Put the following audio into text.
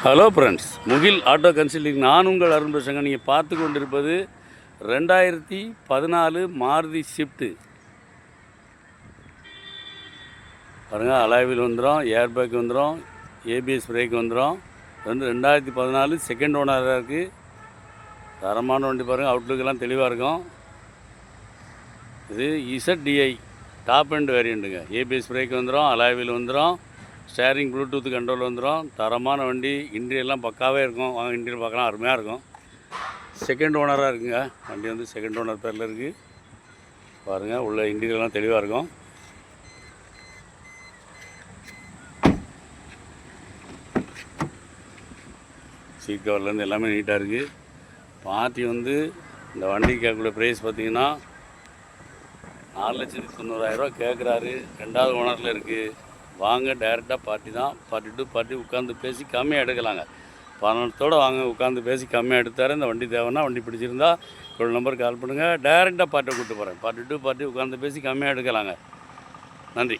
Hello friends, முகில் auto consulting. நான் உங்கள் அருண் பிரசங்க. நீங்கள் பார்த்து கொண்டிருப்பது 2014 மாருதி ஷிஃப்ட்டு பாருங்கள். அலாய்வில் வந்துடும், ஏர் பேக் வந்துடும், ஏபிஎஸ் பிரேக் வந்துடும். 2014 செகண்ட் ஓனராக இருக்குது. தரமான வண்டி பாருங்கள். அவுட்லுக்கெல்லாம் தெளிவாக இருக்கும். இது இசட்டிஐ டாப் அண்ட் வேரியண்ட்டுங்க. ஏபிஎஸ் பிரேக் வந்துடும், அலாய்வில் வந்துடும், ஸ்டேரிங் ப்ளூடூத் கண்ட்ரோல் வந்துடும். தரமான வண்டி. இன்டீரியர்லாம் பக்காவே இருக்கும். வாங்க இன்டீரியர் பார்க்கலாம், அருமையாக இருக்கும். செகண்ட் ஓனராக இருக்குங்க. வண்டி வந்து செகண்ட் ஓனர் பேரில் இருக்குது. பாருங்கள், உள்ள இன்டீரியர்லாம் தெளிவாக இருக்கும். சீட் கவர்லேருந்து எல்லாமே நீட்டாக இருக்குது. பார்ட்டி வந்து இந்த வண்டி கேட்கக்கூடிய ப்ரைஸ் பார்த்திங்கன்னா 4,90,000 கேட்குறாரு. ரெண்டாவது ஓனரில் இருக்குது. வாங்க, டைரெக்டாக பார்ட்டி தான். பார்ட்டி டு பார்ட்டி உட்காந்து பேசி கம்மியாக எடுக்கலாங்க. பணத்தோடு வாங்க, உட்காந்து பேசி கம்மியாக எடுத்தார். இந்த வண்டி தேவைன்னா, வண்டி பிடிச்சிருந்தா இவ்வளோ நம்பருக்கு கால் பண்ணுங்கள். டைரெக்டாக பார்ட்டியை கூப்பிட்டு போகிறேன். பார்ட்டி டு பார்ட்டி உட்காந்து பேசி கம்மியாக எடுக்கலாங்க. நன்றி.